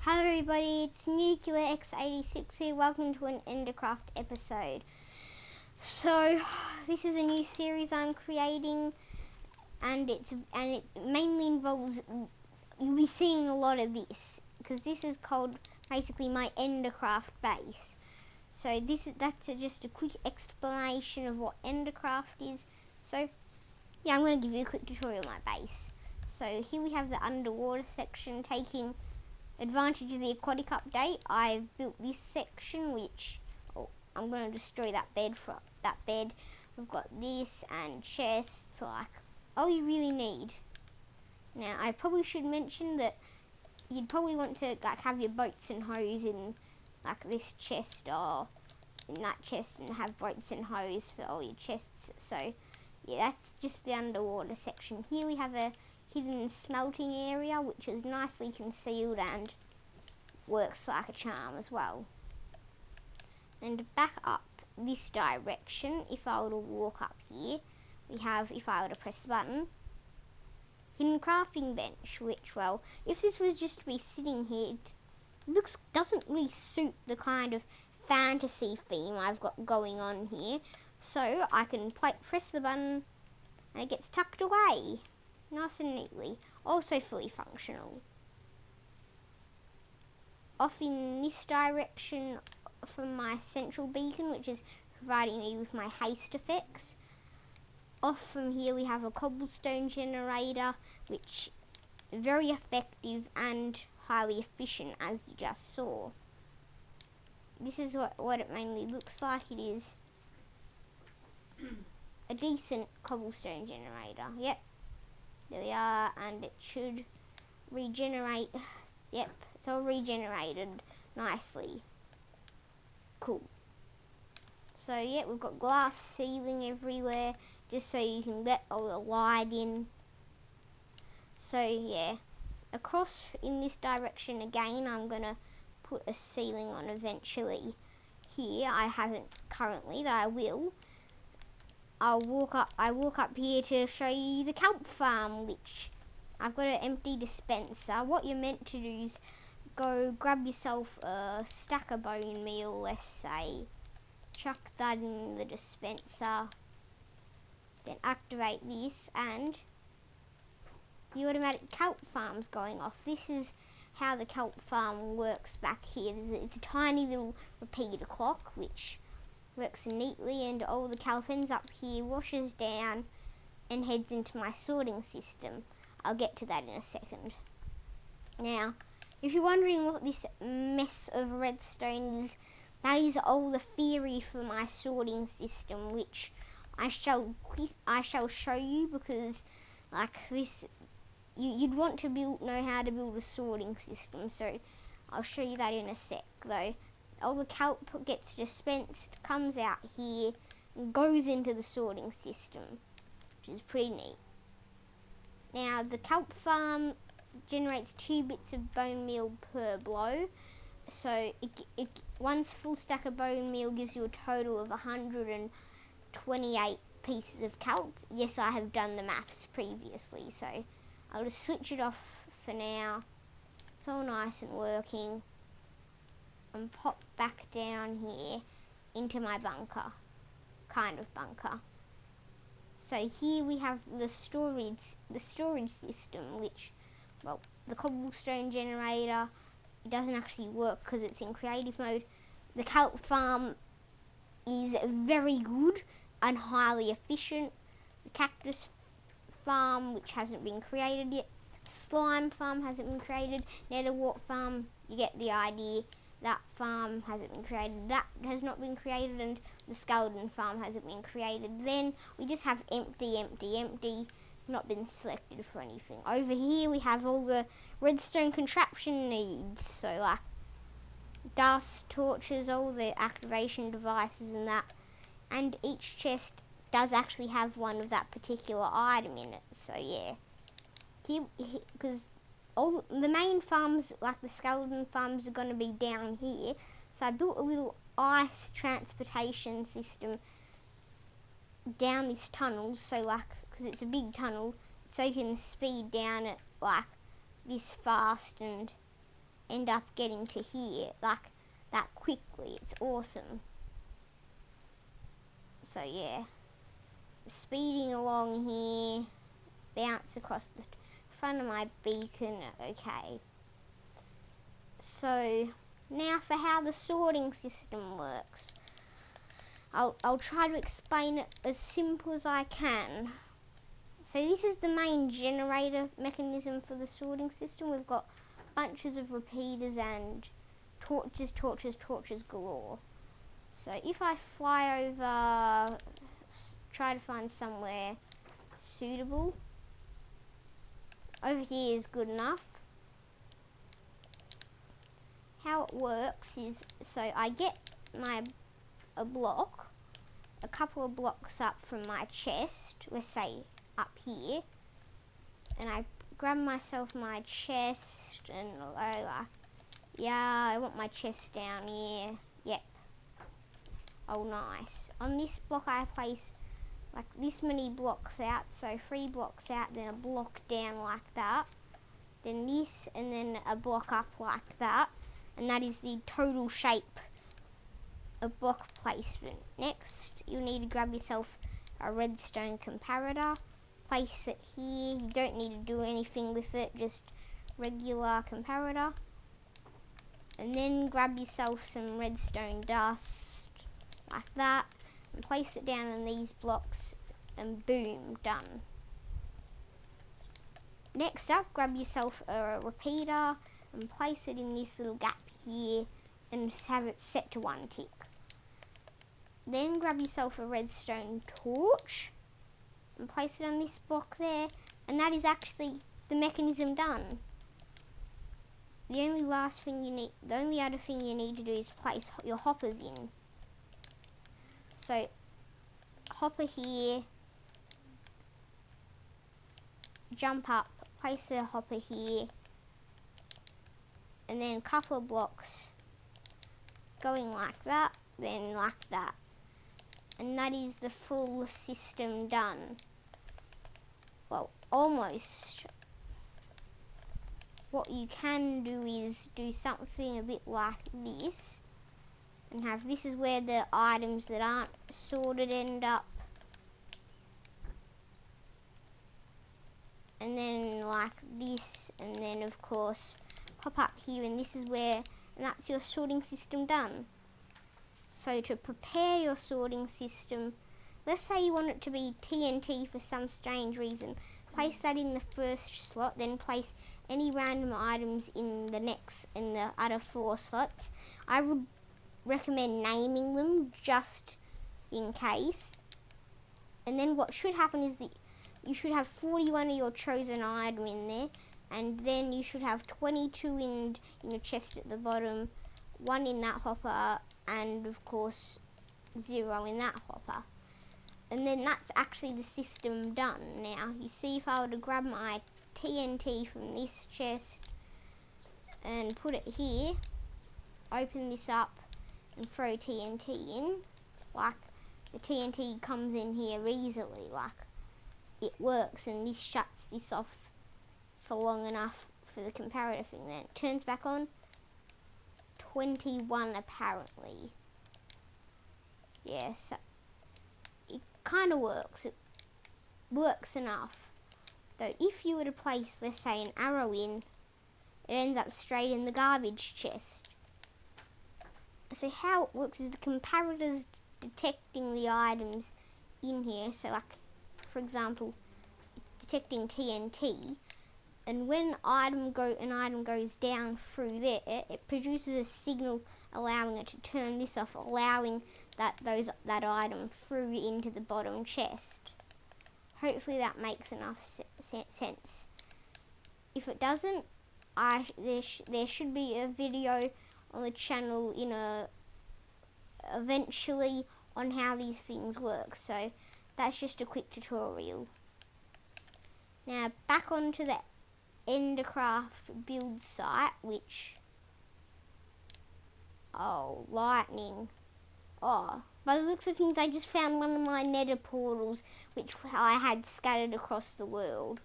Hello everybody, it's Nuclear x86 here. Welcome to an Endercraft episode. So, this is a new series I'm creating, and it mainly involves, you'll be seeing a lot of this, because this is called basically my Endercraft base. So that's just a quick explanation of what Endercraft is. So, yeah, I'm going to give you a quick tutorial on my base. So here we have the underwater section. Taking advantage of the aquatic update, I've built this section, which I'm going to destroy that bed. We've got this and chests, like all you really need. Now I probably should mention that you'd probably want to like have your boats and hose in like this chest or in that chest, and have boats and hose for all your chests. So yeah, that's just the underwater section. Here we have a hidden smelting area, which is nicely concealed and works like a charm as well. And to back up this direction, if I were to walk up here, we have, if I were to press the button, hidden crafting bench, which, well, if this was just to be sitting here, it doesn't really suit the kind of fantasy theme I've got going on here. So I can press the button and it gets tucked away nice and neatly. Also fully functional. Off in this direction from my central beacon, which is providing me with my haste effects. Off from here we have a cobblestone generator, which is very effective and highly efficient, as you just saw. This is what it mainly looks like. It is a decent cobblestone generator. Yep, there we are, and it should regenerate. Yep, it's all regenerated nicely. Cool. So yeah, we've got glass ceiling everywhere, just so you can let all the light in. So yeah, across in this direction again, I'm gonna put a ceiling on eventually. Here, I haven't currently, though I will. I walk up here to show you the kelp farm, which I've got an empty dispenser. What you're meant to do is go grab yourself a stack of bone meal, let's say, chuck that in the dispenser, then activate this, and the automatic kelp farm's going off. This is how the kelp farm works back here. It's a tiny little repeater clock, which works neatly, and all the kelp ends up here, washes down, and heads into my sorting system. I'll get to that in a second. Now, if you're wondering what this mess of redstone is, that is all the theory for my sorting system, which I shall show you, because like this, you'd want to know how to build a sorting system. So I'll show you that in a sec. Though all the kelp gets dispensed, comes out here, and goes into the sorting system, which is pretty neat. Now the kelp farm generates 2 bits of bone meal per blow, so one full stack of bone meal gives you a total of 128 pieces of kelp. Yes, I have done the maths previously, so I'll just switch it off for now. It's all nice and working, and pop back down here into my bunker, kind of bunker. So here we have the storage system, which, well, the cobblestone generator, it doesn't actually work because it's in creative mode. The kelp farm is very good and highly efficient. The cactus farm, which hasn't been created yet. Slime farm hasn't been created. Netherwort farm, you get the idea. That farm hasn't been created. That has not been created, and the skeleton farm hasn't been created. Then we just have empty, not been selected for anything. Over here we have all the redstone contraption needs, so like dust, torches, all the activation devices and that. And each chest does actually have one of that particular item in it, so yeah. Because all the main farms, like the skeleton farms, are going to be down here, so I built a little ice transportation system down this tunnel, so like, because it's a big tunnel, so you can speed down it like this fast and end up getting to here like that quickly. It's awesome. So yeah, speeding along here, bounce across the front of my beacon. Okay, so now for how the sorting system works. I'll try to explain it as simple as I can. So this is the main generator mechanism for the sorting system. We've got bunches of repeaters and torches galore. So if I fly over, try to find somewhere suitable. Over here is good enough. How it works is, so I get a block, a couple of blocks up from my chest, let's say up here, and I grab myself my chest and go like, yeah, I want my chest down here. Yep. Oh, nice. On this block I place like this many blocks out, so 3 blocks out, then a block down like that, then this, and then a block up like that, and that is the total shape of block placement. Next, you need to grab yourself a redstone comparator, place it here. You don't need to do anything with it, just regular comparator. And then grab yourself some redstone dust, like that, and place it down on these blocks, and boom, done. Next up, grab yourself a repeater and place it in this little gap here and just have it set to 1 tick. Then grab yourself a redstone torch and place it on this block there, and that is actually the mechanism done. The only other thing you need to do is place your hoppers in. So hopper here, jump up, place a hopper here, and then a couple of blocks going like that, then like that. And that is the full system done. Well, almost. What you can do is do something a bit like this, and have this is where the items that aren't sorted end up. And then like this, and then of course pop up here, and this is where, and that's your sorting system done. So to prepare your sorting system, let's say you want it to be TNT for some strange reason, place that in the first slot, then place any random items in the other 4 slots. I would recommend naming them just in case. And then what should happen is that you should have 41 of your chosen item in there, and then you should have 22 in your chest at the bottom, 1 in that hopper, and of course 0 in that hopper. And then that's actually the system done. Now you see, if I were to grab my TNT from this chest and put it here, open this up and throw TNT in, like the TNT comes in here easily, like it works, and this shuts this off for long enough for the comparative thing. Then it turns back on. 21 apparently. Yes, yeah, so it kind of works. It works enough. Though if you were to place, let's say, an arrow in, it ends up straight in the garbage chest. So how it works is the comparator's detecting the items in here. So like, for example, detecting TNT, and when an item goes down through there, it produces a signal allowing it to turn this off, allowing that item through into the bottom chest. Hopefully that makes enough sense. If it doesn't, there should be a video on the channel eventually on how these things work. So that's just a quick tutorial. Now back onto the Endercraft build site, which, oh, lightning. Oh, by the looks of things, I just found one of my nether portals, which I had scattered across the world.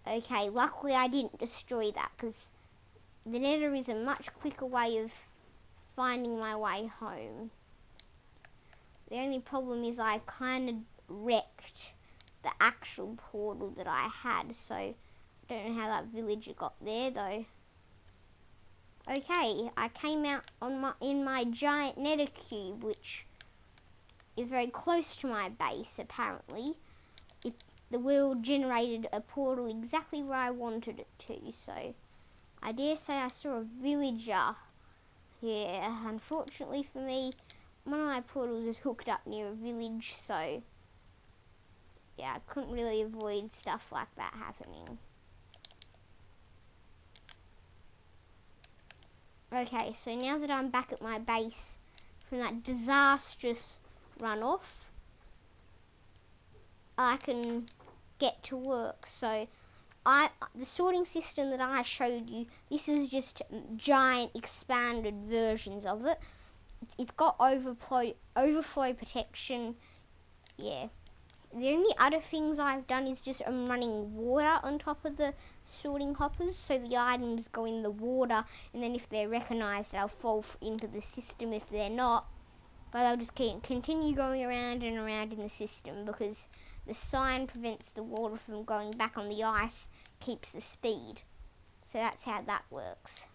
Okay, luckily I didn't destroy that, because the nether is a much quicker way of finding my way home. The only problem is I kind of wrecked the actual portal that I had, so I don't know how that villager got there though. Okay, I came out in my giant nether cube, which is very close to my base apparently. The world generated a portal exactly where I wanted it to, so I dare say I saw a villager here. Unfortunately for me, one of my portals is hooked up near a village, so yeah, I couldn't really avoid stuff like that happening. Okay, so now that I'm back at my base from that disastrous runoff, I can get to work. So the sorting system that I showed you, this is just giant expanded versions of it. It's got overflow protection. Yeah. The only other things I've done is just I'm running water on top of the sorting hoppers, so the items go in the water, and then if they're recognised, they'll fall into the system. If they're not, but they'll just continue going around and around in the system, because the sign prevents the water from going back on the ice, keeps the speed. So that's how that works.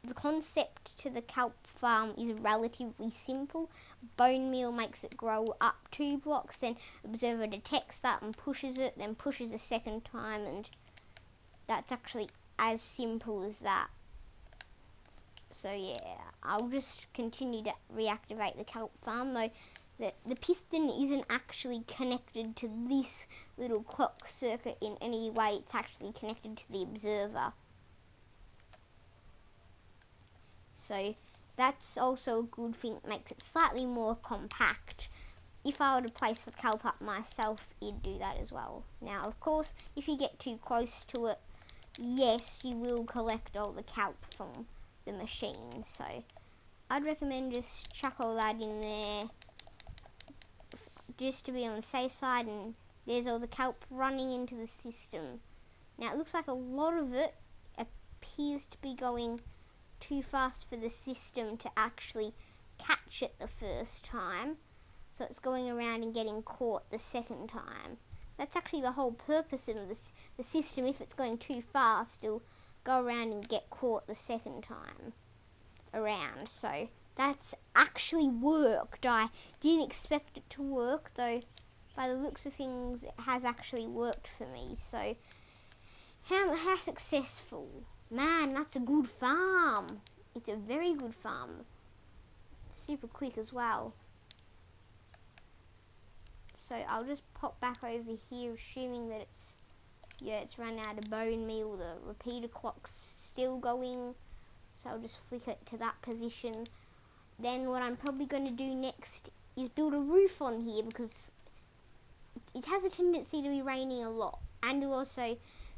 The concept to the kelp farm is relatively simple. Bone meal makes it grow up 2 blocks, then observer detects that and pushes it, then pushes a second time, and that's actually as simple as that. So yeah, I'll just continue to reactivate the kelp farm, though the piston isn't actually connected to this little clock circuit in any way. It's actually connected to the observer. So that's also a good thing. It makes it slightly more compact. If I were to place the kelp up myself, it'd do that as well. Now, of course, if you get too close to it, yes, you will collect all the kelp from the machine. So I'd recommend just chuck all that in there, just to be on the safe side. And there's all the kelp running into the system. Now, it looks like a lot of it appears to be going too fast for the system to actually catch it the first time, so it's going around and getting caught the second time. That's actually the whole purpose of the system. If it's going too fast, it'll go around and get caught the second time around. So that's actually worked. I didn't expect it to work, though by the looks of things it has actually worked for me. So how successful. Man, that's a good farm. It's a very good farm. Super quick as well. So I'll just pop back over here, assuming that it's run out of bone meal. The repeater clock's still going, so I'll just flick it to that position. Then what I'm probably going to do next is build a roof on here, because it has a tendency to be raining a lot, and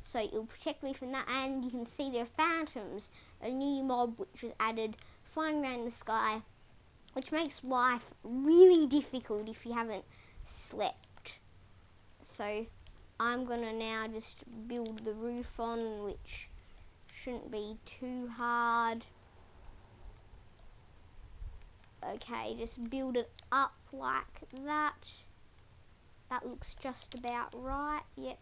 so it'll protect me from that. And you can see there are phantoms, a new mob which was added, flying around the sky, which makes life really difficult if you haven't slept. So I'm gonna now just build the roof on, which shouldn't be too hard. Okay, just build it up like that. That looks just about right. Yep.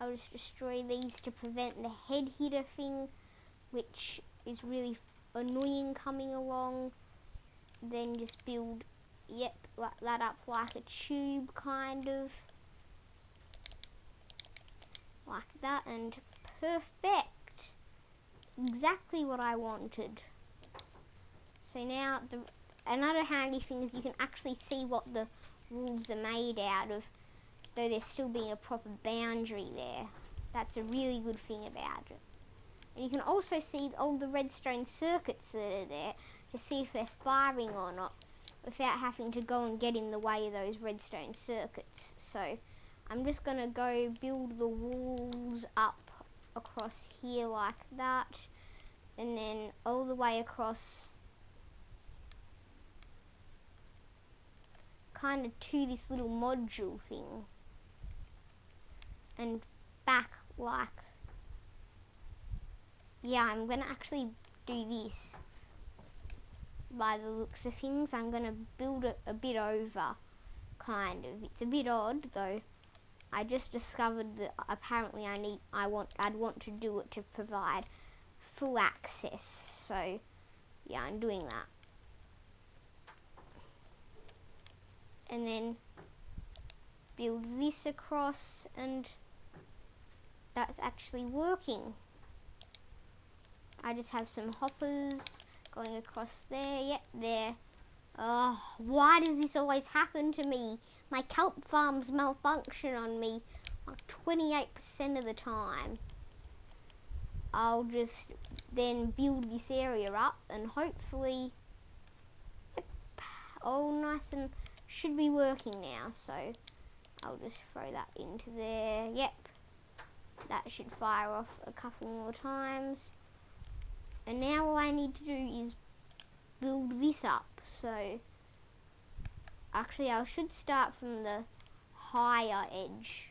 I'll just destroy these to prevent the head hitter thing, which is really annoying coming along. Then just build, yep, that up like a tube, kind of. Like that, and perfect. Exactly what I wanted. So now, another handy thing is you can actually see what the walls are made out of, though there still being a proper boundary there. That's a really good thing about it. And you can also see all the redstone circuits that are there to see if they're firing or not, without having to go and get in the way of those redstone circuits. So I'm just going to go build the walls up across here like that, and then all the way across kind of to this little module thing, and back like yeah, I'm gonna actually do this. By the looks of things, I'm gonna build it a bit over, kind of. It's a bit odd though. I just discovered that apparently I'd want to do it to provide full access. So yeah, I'm doing that. And then build this across, and that's actually working. I just have some hoppers going across there. Yep, there. Oh, why does this always happen to me? My kelp farms malfunction on me like 28% of the time. I'll just then build this area up and hopefully, yep, all nice and should be working now. So I'll just throw that into there. Yep, that should fire off a couple more times. And now all I need to do is build this up. So actually I should start from the higher edge.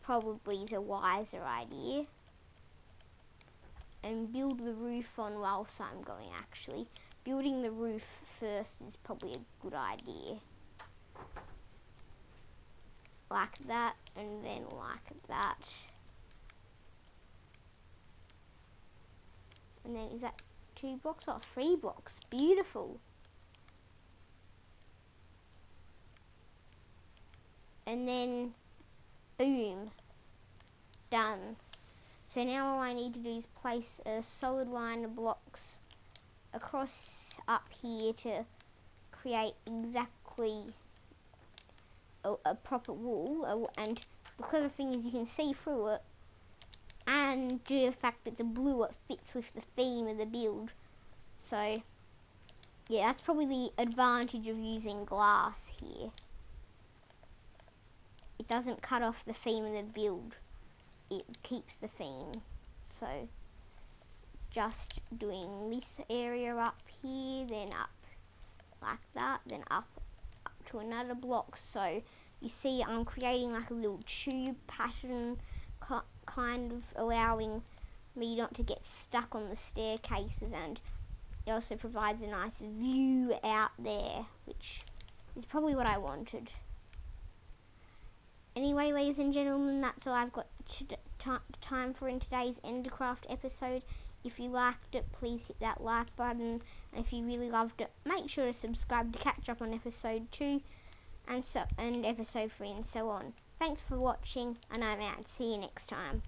Probably is a wiser idea. And build the roof on whilst I'm going, actually. Building the roof first is probably a good idea. Like that, and then like that. And then is that 2 blocks or 3 blocks? Beautiful. And then boom, done. So now all I need to do is place a solid line of blocks across up here to create exactly a proper wall. And the clever thing is you can see through it, and due to the fact it's a blue, it fits with the theme of the build. So yeah, that's probably the advantage of using glass here. It doesn't cut off the theme of the build, it keeps the theme. So just doing this area up here, then up like that, then up to another block. So you see I'm creating like a little tube pattern, kind of allowing me not to get stuck on the staircases, and it also provides a nice view out there, which is probably what I wanted. Anyway, ladies and gentlemen, that's all I've got time for in today's Endercraft episode. If you liked it, please hit that like button, and if you really loved it, make sure to subscribe to catch up on episode 2 and episode 3 and so on. Thanks for watching, and I'm out. See you next time.